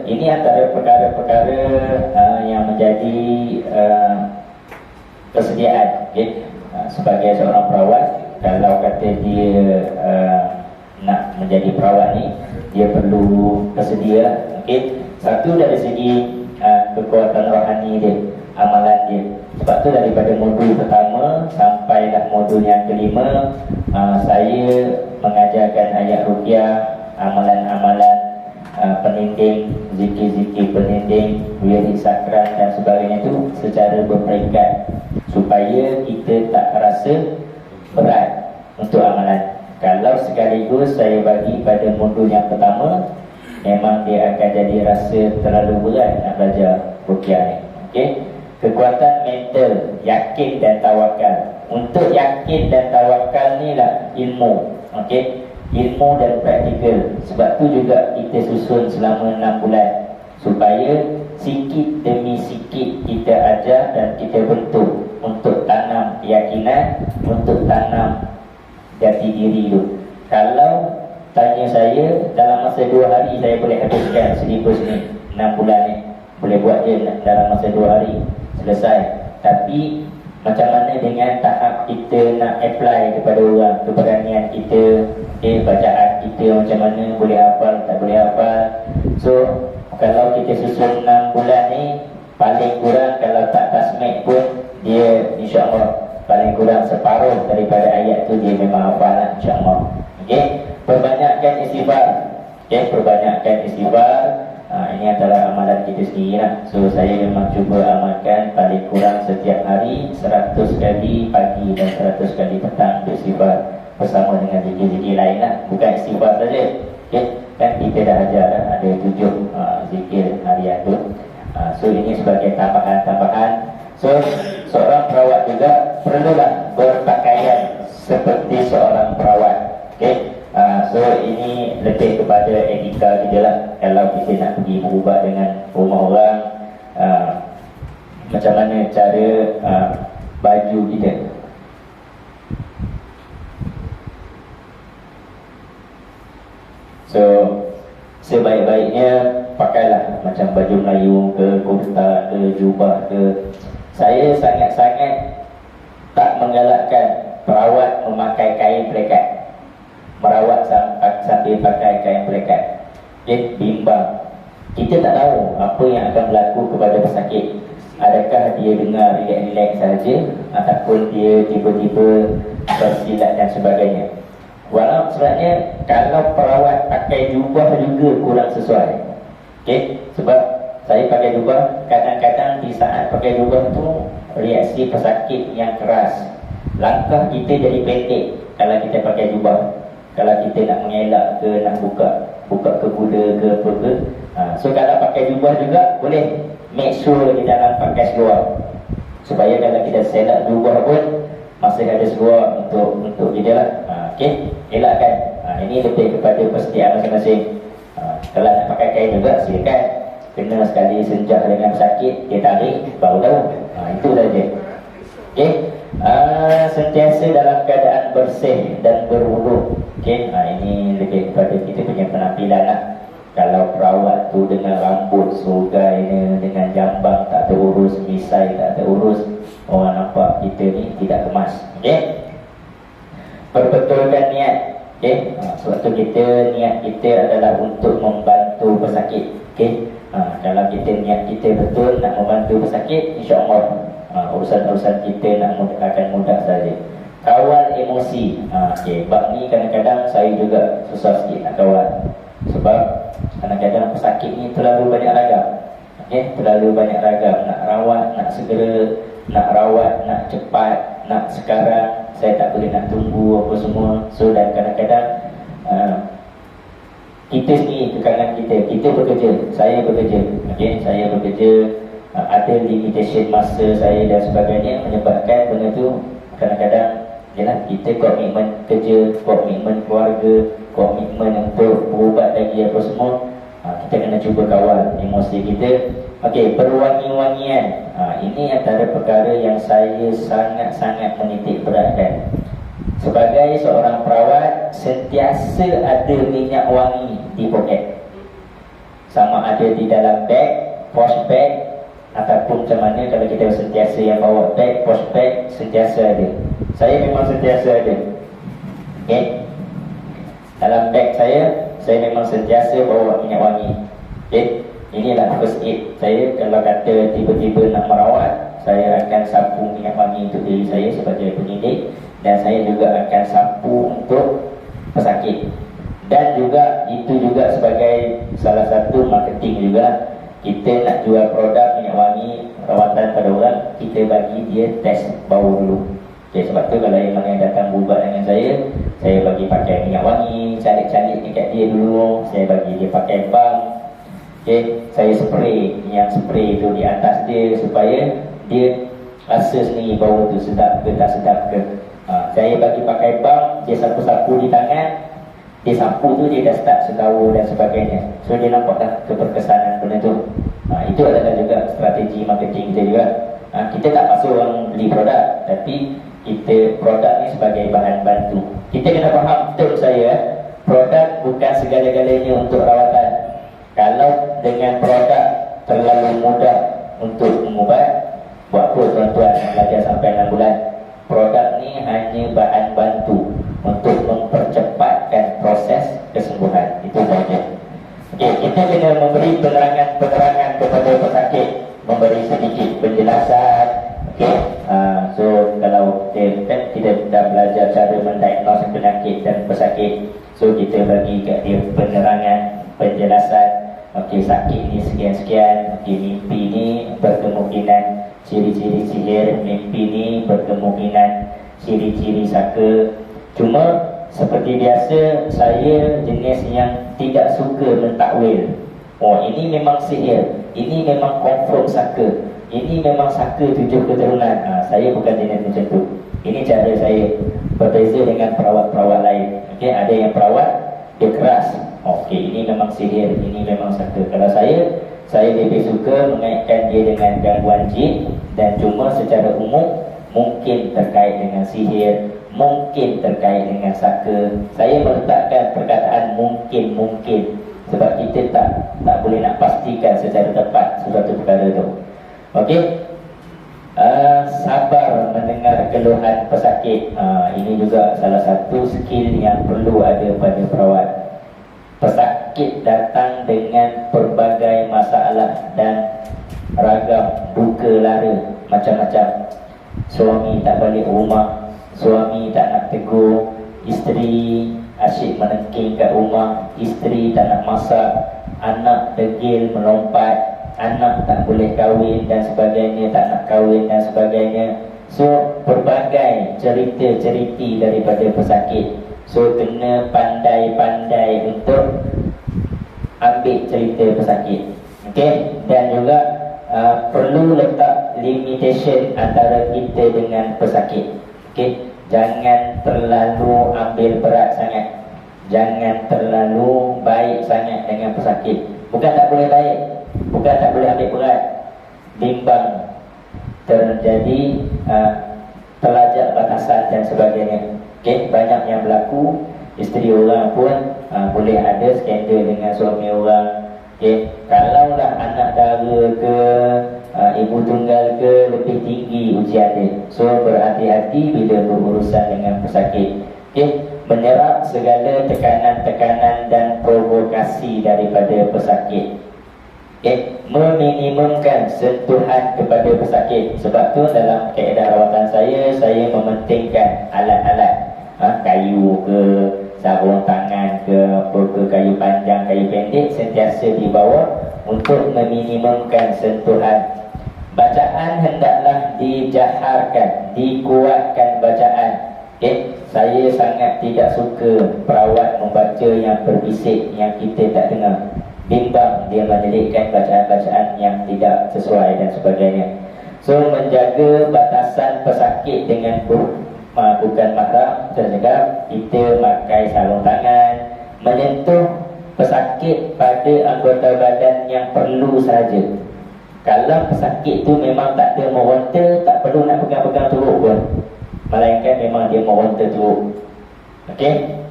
Ini antara perkara-perkara yang menjadi persediaan, okay? Sebagai seorang perawat, kalau kata dia nak menjadi perawat ni, dia perlu bersedia, okay? Satu dari segi kekuatan rohani dia, amalan dia. Sebab tu daripada modul pertama sampailah modul yang kelima, saya mengajarkan ayat ruqyah, amalan-amalan peninding, zikir-zikir peninding, wirid sakral dan sebagainya itu secara berperingkat, supaya kita tak rasa berat untuk amalan. Kalau sekaligus saya bagi pada modul yang pertama, memang dia akan jadi rasa terlalu berat nak belajar ruqyah ni. Okay? Kekuatan mental, yakin dan tawakal. Untuk yakin dan tawakal ni lah ilmu. Okay? Ilmu dan praktikal. Sebab tu juga kita susun selama 6 bulan, supaya sikit demi sikit kita ajar dan kita bentuk untuk tanam keyakinan, untuk tanam jati diri tu. Kalau tanya saya, dalam masa 2 hari saya boleh habiskan silibus ni, 6 bulan ni boleh buat je dalam masa 2 hari selesai. Tapi macam mana dengan tahap kita nak apply kepada orang, keberanian kita, bacaan kita macam mana, boleh hafal, tak boleh hafal. So kalau kita susun 6 bulan ni, paling kurang kalau tak tasmik pun, dia insyaAllah paling kurang separuh daripada ayat tu dia memang hafal lah, insyaAllah. Okay? Perbanyakkan istighfar. Okay? Perbanyakkan istighfar. Ini adalah amalan kita sendiri lah. So saya memang cuba amalkan paling kurang setiap hari 100 kali pagi dan 100 kali petang istighfar, bersama dengan zikir-zikir lain lah. Bukan istighfar saja. Okay? Kan kita dah ajar lah, ada 7 zikir harian tu. So ini sebagai tambahan-tambahan. So seorang perawat juga perlulah berpakaian seperti seorang perawat. Okay? So ini lebih kepada etika kita lah. Kalau kita nak pergi berubah dengan rumah orang, macam mana cara baju kita. So sebaik-baiknya pakailah macam baju Melayu ke, kurta ke, jubah ke. Saya sangat-sangat tak menggalakkan perawat memakai kain pelekat, merawat sambil pakai kain pelekat. Okay, bimbang. Kita tak tahu apa yang akan berlaku kepada pesakit. Adakah dia dengar relax-relax saja, ataupun dia tiba-tiba tersilap dan sebagainya. Walau sebenarnya kalau perawat pakai jubah juga kurang sesuai. Okay? Sebab saya pakai jubah, kadang-kadang di saat pakai jubah tu reaksi pesakit yang keras, langkah kita jadi pendek kalau kita pakai jubah. Kalau kita nak mengelak ke, nak buka ke kuda ke apa ke. So kalau pakai jubah juga boleh make sure kita nampakkan seluar, supaya kalau kita selak jubah pun masih ada seluar untuk kita lah. Okay, elakkan. Ini lebih kepada persediaan masing-masing. Kalau nak pakai kain juga silakan. Kena sekali senjah dengan sakit, dia tarik baru tahu. Itu saja. Okay. Sentiasa dalam keadaan bersih dan berwudu. Okay. Ini lebih kepada kita punya penampilan lah. Kalau perawat tu dengan rambut sogai ni, dengan jambang tak terurus, misai tak terurus, orang nampak kita ni tidak kemas. Okay. Perbetulkan niat. Okay. Sebab tu niat kita adalah untuk membantu pesakit. Okay. Kalau kita niat kita betul nak membantu pesakit, insyaAllah urusan-urusan kita akan mudah saja. Kawal emosi. Okay. Bab ni kadang-kadang saya juga susah sikit nak kawal. Sebab kadang-kadang pesakit ni terlalu banyak ragam. Okay. Terlalu banyak ragam. Nak rawat, nak segera, nak rawat, nak cepat, nak sekarang. Saya tak boleh nak tunggu apa semua. So dan kadang-kadang kita sendiri, tekanan kita bekerja, saya bekerja. Okay. Saya bekerja, ada limitation masa saya dan sebagainya, menyebabkan benda tu kadang-kadang yalah, kita komitmen kerja, komitmen keluarga, komitmen untuk berubat lagi apa semua, kita kena cuba kawal emosi kita. Okey, perwangi-wangian. Ini antara perkara yang saya sangat-sangat menitik beratkan. Sebagai seorang perawat, sentiasa ada minyak wangi di poket. sama ada di dalam beg, posh bag, ataupun macam mana kalau kita sentiasa yang bawa bag, posh bag, sentiasa ada. Saya memang sentiasa ada. Okay. Dalam beg saya memang sentiasa bawa minyak wangi. Okay. Inilah first aid saya. Kalau kata tiba-tiba nak merawat, saya akan sapu minyak wangi untuk diri saya sebagai pendidik, dan saya juga akan sapu untuk pesakit. Dan juga itu juga sebagai salah satu marketing juga. Kita nak jual produk minyak wangi rawatan pada orang, kita bagi dia test bau dulu. Okay, sebab tu kalau yang mana yang datang berubat dengan saya bagi pakai minyak wangi, calik-calik dekat dia dulu, saya bagi dia pakai balm. Okay, saya spray, yang spray tu di atas dia supaya dia rasa sendiri bau tu sedap ke tak sedap ke. Saya bagi pakai balm, dia sapu-sapu di tangan, dia sapu tu dia dah start sedawa dan sebagainya. So dia nampak dah keberkesanan benda tu. Itu adalah juga strategi marketing kita juga. Kita tak paksa orang beli produk, tapi kita produk ni sebagai bahan bantu. Kita kena faham betul saya, produk bukan segala-galanya untuk rawatan. Kalau dengan produk terlalu mudah untuk mengubat, buat apa tuan-tuan yang belajar sampai 6 bulan? Produk ni hanya bahan bantu untuk mempercepatkan proses kesembuhan. Itu saja. Okey, kita kena memberi penerangan kepada pesakit, memberi sedikit penjelasan. Okey, so kalau kita dah belajar cara mendiagnos penyakit dan pesakit, so kita bagi kat dia penerangan, penjelasan. Okey, sakit ni sekian-sekian. Okey, mimpi ni berkemungkinan ciri-ciri sihir, mimpi ni berkemungkinan ciri-ciri saka. Cuma seperti biasa, saya jenis yang tidak suka mentakwil. Oh, ini memang sihir, ini memang confirm saka, ini memang saka 7 keturunan. Saya bukan jenis macam tu. Ini cara saya. Berbeza dengan perawat-perawat lain. Okey, ada yang perawat dia keras. Okey, ini memang sihir, ini memang saka. Kalau saya lebih suka mengaitkan dia dengan gangguan jin, dan cuma secara umum mungkin terkait dengan sihir, mungkin terkait dengan saka. Saya meletakkan perkataan mungkin sebab kita tak boleh nak pastikan secara tepat sesuatu perkara tu. Okey. Sabar mendengar keluhan pesakit. Ini juga salah satu skill yang perlu ada pada perawat. Pesakit datang dengan pelbagai masalah dan ragam duka lara macam-macam. Suami tak balik rumah, suami tak nak tegur, isteri asyik menengking kat rumah, isteri tak nak masak, anak degil melompat, anak tak boleh kahwin dan sebagainya, tak nak kahwin dan sebagainya. So berbagai cerita-ceriti daripada pesakit. So kena pandai-pandai untuk ambil cerita pesakit. Okey, dan juga perlu letak limitation antara kita dengan pesakit. Okey, jangan terlalu ambil berat sangat, jangan terlalu baik sangat dengan pesakit. Bukan tak boleh baik, bukan tak boleh ambil berat, bimbang, terjadi terlajak batasan dan sebagainya. Okay, banyak yang berlaku. Isteri orang pun boleh ada skandal dengan suami orang. Okay, kalaulah anak dara ke ibu tunggal ke, lebih tinggi ujian dia. So berhati-hati bila berurusan dengan pesakit. Okay, menyerap segala tekanan-tekanan dan provokasi daripada pesakit. Okay, meminimumkan sentuhan kepada pesakit. Sebab tu dalam kaedah rawatan saya mementingkan alat-alat, kayu ke, sarung tangan ke, apa ke, kayu panjang, kayu pendek sentiasa dibawa untuk meminimumkan sentuhan. Bacaan hendaklah dijaharkan, dikuatkan bacaan. Okay, saya sangat tidak suka perawat membaca yang berbisik, yang kita tak dengar. Bimbang dia menyelitkan bacaan-bacaan yang tidak sesuai dan sebagainya. So menjaga batasan pesakit dengan bukan mahram. Saya cakap kita pakai sarung tangan, menyentuh pesakit pada anggota badan yang perlu saja. Kalau pesakit tu memang tak ada meronta, tak perlu nak pegang-pegang teruk pun, melainkan memang dia meronta teruk. Okey,